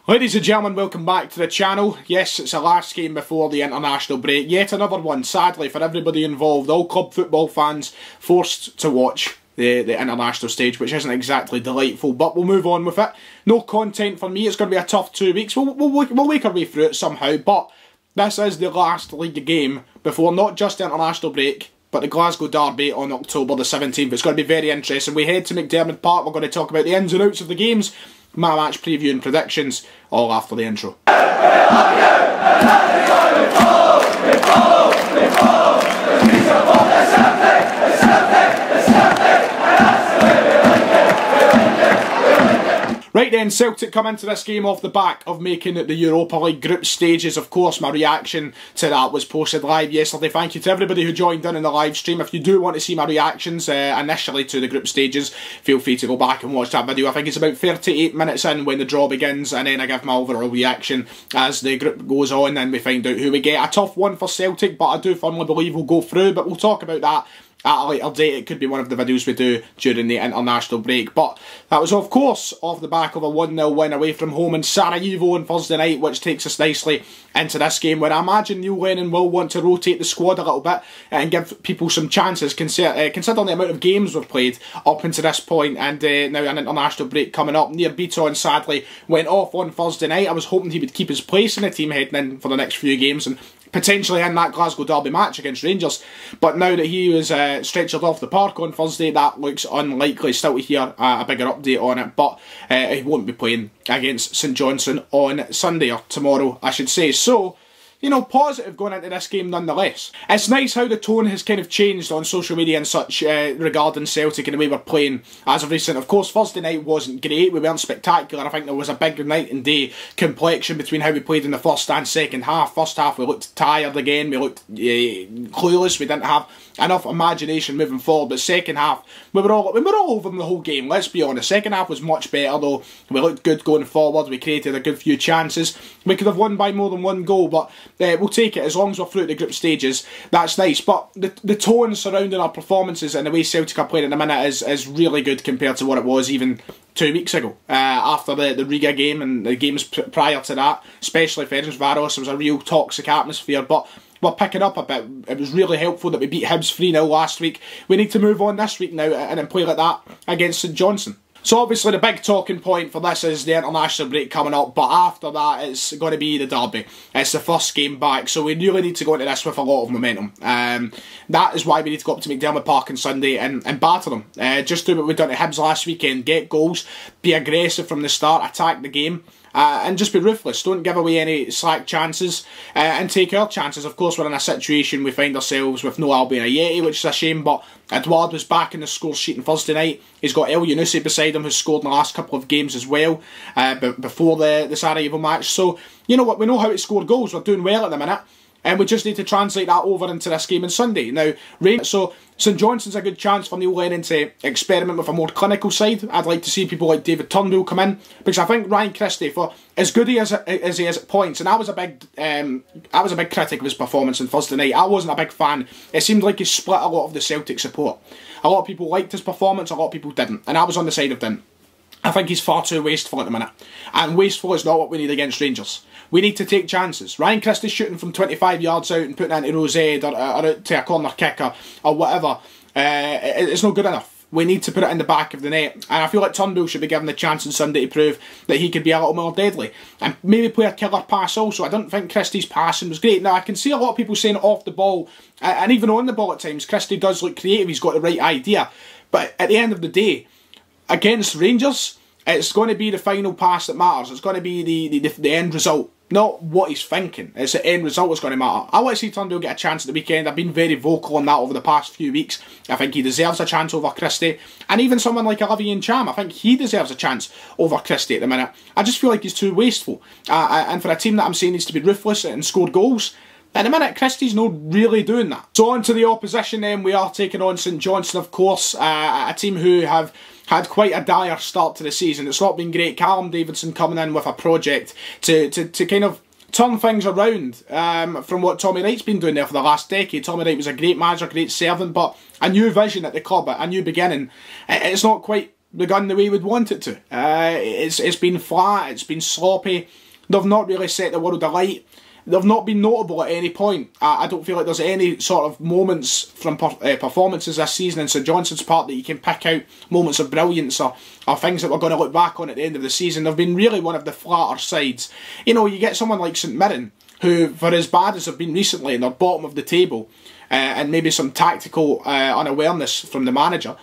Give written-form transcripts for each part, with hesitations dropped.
Ladies and gentlemen, welcome back to the channel. Yes, it's the last game before the international break. Yet another one, sadly, for everybody involved. All club football fans forced to watch the international stage, which isn't exactly delightful, but we'll move on with it. No content for me. It's going to be a tough 2 weeks. We'll make our way through it somehow, but this is the last league game before not just the international break, but the Glasgow Derby on October the 17th. It's going to be very interesting. We head to McDiarmid Park. We're going to talk about the ins and outs of the games, my match preview and predictions, all after the intro. Right then, Celtic come into this game off the back of making the Europa League group stages. Of course, my reaction to that was posted live yesterday. Thank you to everybody who joined in the live stream. If you do want to see my reactions initially to the group stages, feel free to go back and watch that video. I think it's about 38 minutes in when the draw begins, and then I give my overall reaction as the group goes on and we find out who we get. A tough one for Celtic, but I do firmly believe we'll go through, but we'll talk about that at a later date. It could be one of the videos we do during the international break. But that was, of course, off the back of a 1-0 win away from home in Sarajevo on Thursday night, which takes us nicely into this game, where I imagine Neil Lennon will want to rotate the squad a little bit and give people some chances, considering the amount of games we've played up until this point, and now an international break coming up. Near Beaton sadly went off on Thursday night. I was hoping he would keep his place in the team heading in for the next few games and potentially in that Glasgow Derby match against Rangers, but now that he was stretchered off the park on Thursday, that looks unlikely. Still to hear a bigger update on it, but he won't be playing against St Johnstone on Sunday, or tomorrow I should say. So, you know, positive going into this game nonetheless. It's nice how the tone has kind of changed on social media and such regarding Celtic and the way we're playing as of recent. Of course, Thursday night wasn't great. We weren't spectacular. I think there was a big night and day complexion between how we played in the first and second half. First half we looked tired again. We looked clueless. We didn't have enough imagination moving forward. But second half, we were all over them the whole game. Let's be honest. Second half was much better though. We looked good going forward. We created a good few chances. We could have won by more than one goal, but we'll take it as long as we're through the group stages. That's nice. But the tone surrounding our performances and the way Celtic are playing at the minute is really good compared to what it was even 2 weeks ago. After the Riga game and the games prior to that, especially Ferencváros, it was a real toxic atmosphere. But we're picking up a bit. It was really helpful that we beat Hibs 3-0 last week. We need to move on this week now and then play like that against St Johnstone. So obviously the big talking point for this is the international break coming up, but after that it's going to be the derby. It's the first game back, so we really need to go into this with a lot of momentum. That is why we need to go up to McDiarmid Park on Sunday and batter them. Just do what we've done to Hibs last weekend, get goals, be aggressive from the start, attack the game, and just be ruthless. Don't give away any slack chances, and take our chances. Of course, we're in a situation we find ourselves with no Albion Ayeti, which is a shame, but Edouard was back in the score sheet on Thursday night. He's got El Yunusi beside him, who's scored in the last couple of games as well, before the Sarajevo match. So, you know what, we know how to score goals. We're doing well at the minute, and we just need to translate that over into this game on Sunday. Now, so St Johnstone's a good chance for Neil Lennon to experiment with a more clinical side. I'd like to see people like David Turnbull come in, because I think Ryan Christie, for as good as he is at points, and I was a big critic of his performance on Thursday night. I wasn't a big fan. It seemed like he split a lot of the Celtic support. A lot of people liked his performance, a lot of people didn't, and I was on the side of didn't. I think he's far too wasteful at the minute, and wasteful is not what we need against Rangers. We need to take chances. Ryan Christie's shooting from 25 yards out and putting it into Rosed or out to a corner kicker or whatever. It's not good enough. We need to put it in the back of the net, and I feel like Turnbull should be given the chance on Sunday to prove that he could be a little more deadly and maybe play a killer pass also. I don't think Christie's passing was great. Now, I can see a lot of people saying off the ball and even on the ball at times, Christie does look creative. He's got the right idea, but at the end of the day, against Rangers, it's going to be the final pass that matters. It's going to be the end result, not what he's thinking. It's the end result that's going to matter. I want to see Turnbull get a chance at the weekend. I've been very vocal on that over the past few weeks. I think he deserves a chance over Christie. And even someone like Olivier Cham, I think he deserves a chance over Christie at the minute. I just feel like he's too wasteful. And for a team that I'm saying needs to be ruthless and score goals, at the minute, Christie's not really doing that. So on to the opposition then. We are taking on St Johnstone, of course, a team who have had quite a dire start to the season. It's not been great. Callum Davidson coming in with a project to kind of turn things around from what Tommy Wright's been doing there for the last decade. Tommy Wright was a great manager, great servant, but a new vision at the club, a new beginning. It's not quite begun the way we'd want it to. It's been flat, it's been sloppy. They've not really set the world alight. They've not been notable at any point. I don't feel like there's any sort of moments from performances this season in St Johnstone's part that you can pick out moments of brilliance or things that we're going to look back on at the end of the season. They've been really one of the flatter sides. You know, you get someone like St Mirren, who, for as bad as they've been recently, they're bottom of the table, and maybe some tactical unawareness from the manager.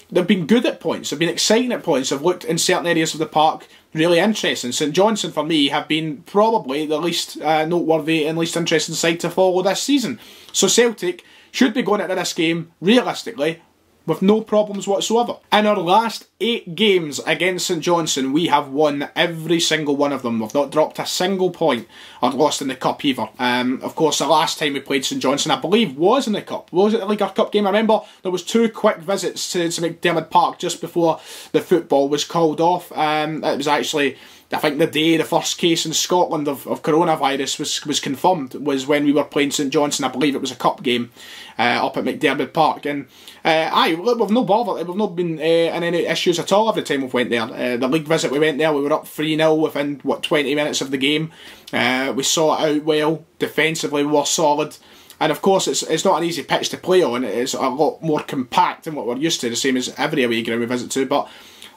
They've been good at points, they've been exciting at points, they've looked in certain areas of the park really interesting. St Johnstone, for me, have been probably the least noteworthy and least interesting side to follow this season. So Celtic should be going into this game, realistically, with no problems whatsoever. In our last 8 games against St Johnstone, we have won every single one of them. We've not dropped a single point or lost in the Cup either. Of course, the last time we played St Johnstone, I believe, was in the Cup. Was it the League Cup game? I remember there was 2 quick visits to McDiarmid Park just before the football was called off. It was actually, I think, the day the first case in Scotland of coronavirus was confirmed was when we were playing St Johnstone. I believe it was a cup game up at McDiarmid Park. And we've no bothered. We've not been in any issues at all every time we've went there. The league visit we went there, we were up 3-0 within, 20 minutes of the game. We saw it out well. Defensively, we were solid. And of course, it's not an easy pitch to play on. It's a lot more compact than what we're used to, the same as every away ground we visit to. But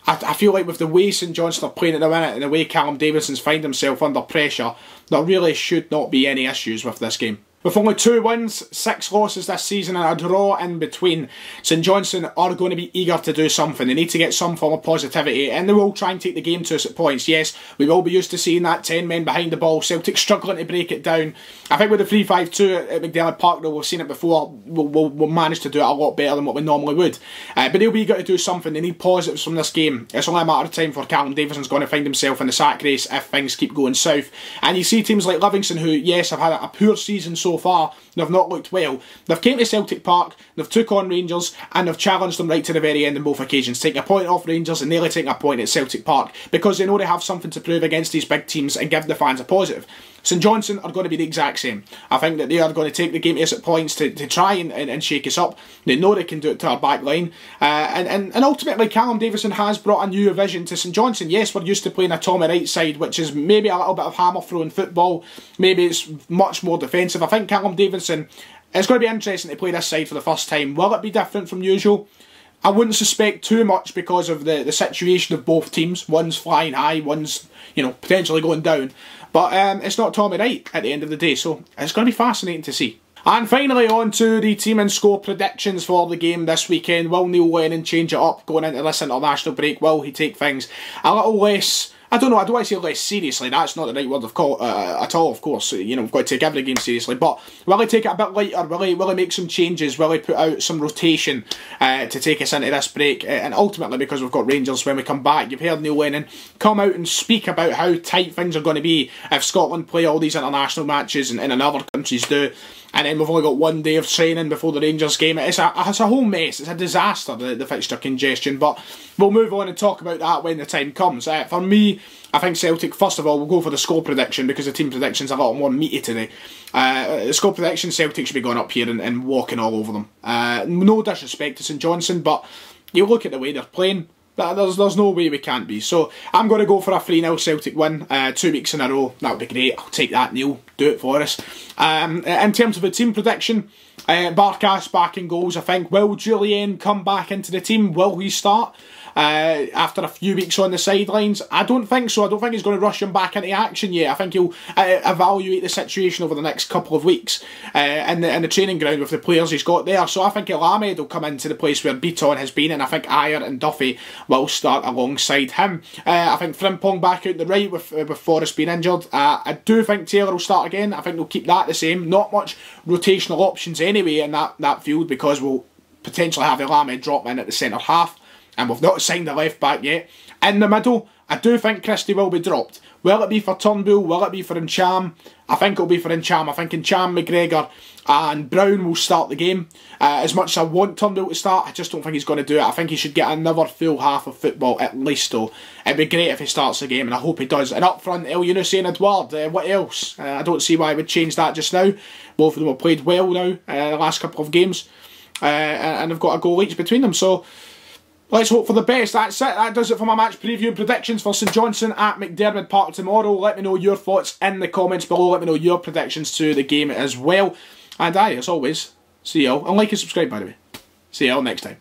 I feel like with the way St Johnstone are playing at the minute and the way Callum Davidson's find himself under pressure, there really should not be any issues with this game. With only 2 wins, 6 losses this season and a draw in between, St Johnstone are going to be eager to do something. They need to get some form of positivity, and they will try and take the game to us at points. Yes, we will be used to seeing that 10 men behind the ball, Celtic struggling to break it down. I think with the 3-5-2 at McDiarmid Park, though, we've seen it before, we'll manage to do it a lot better than what we normally would. But they'll be eager to do something. They need positives from this game. It's only a matter of time for Callum Davidson's going to find himself in the sack race if things keep going south. And you see teams like Livingston, who, yes, have had a poor season so far, they've not looked well. They've came to Celtic Park, they've took on Rangers, and they've challenged them right to the very end on both occasions, taking a point off Rangers and nearly taking a point at Celtic Park, because they know they have something to prove against these big teams and give the fans a positive. St Johnstone are going to be the exact same. I think that they are going to take the game to us at points to try and shake us up. They know they can do it to our back line. And ultimately, Callum Davidson has brought a new vision to St Johnstone. Yes, we're used to playing a Tommy Wright side, which is maybe a little bit of hammer-throwing football. Maybe it's much more defensive. I think Callum Davidson, it's going to be interesting to play this side for the first time. Will it be different from usual? I wouldn't suspect too much because of the situation of both teams. One's flying high, one's, potentially going down. But it's not Tommy Wright at the end of the day, so it's going to be fascinating to see. And finally, on to the team and score predictions for the game this weekend. Will Neil Lennon change it up going into this international break? Will he take things a little less, I don't want to say less seriously, that's not the right word at all, of course. We've got to take every game seriously, but will he take it a bit lighter? Will he make some changes? Will he put out some rotation to take us into this break? And ultimately, because we've got Rangers when we come back, you've heard Neil Lennon come out and speak about how tight things are going to be if Scotland play all these international matches and other countries do. And then we've only got 1 day of training before the Rangers game. It's a whole mess. It's a disaster, the fixture congestion. But we'll move on and talk about that when the time comes. For me, I think Celtic, first of all, we'll go for the score prediction because the team prediction's a lot more meaty today. The score prediction, Celtic should be going up here and walking all over them. No disrespect to St Johnstone, but you look at the way they're playing, there's no way we can't be. So I'm going to go for a 3-0 Celtic win, 2 weeks in a row. That would be great. I'll take that, Neil. Do it for us. In terms of the team prediction, Barkas back in goals, I think. Will Julien come back into the team? Will he start after a few weeks on the sidelines? I don't think so. I don't think he's going to rush him back into action yet. I think he'll evaluate the situation over the next couple of weeks in the training ground with the players he's got there. So I think Elamed will come into the place where Beaton has been, and I think Ayer and Duffy will start alongside him. I think Frimpong back out the right with Forrest being injured. I do think Taylor will start again. I think they'll keep that the same. Not much rotational options anyway in that field, because we'll potentially have Elamed drop in at the centre half. And we've not signed a left back yet. In the middle, I do think Christie will be dropped. Will it be for Turnbull? Will it be for Ncham? I think it'll be for Ncham. I think Ncham, McGregor and Brown will start the game. As much as I want Turnbull to start, I just don't think he's going to do it. I think he should get another full half of football at least, though. It'd be great if he starts the game, and I hope he does. And up front, El Younousi and Edouard. What else? I don't see why I would change that just now. Both of them have played well now, the last couple of games. And they've got a goal each between them, so Let's hope for the best. That's it. That does it for my match preview and predictions for St Johnstone at McDiarmid Park tomorrow. Let me know your thoughts in the comments below. Let me know your predictions to the game as well. And as always, see y'all. And like and subscribe, by the way. See y'all next time.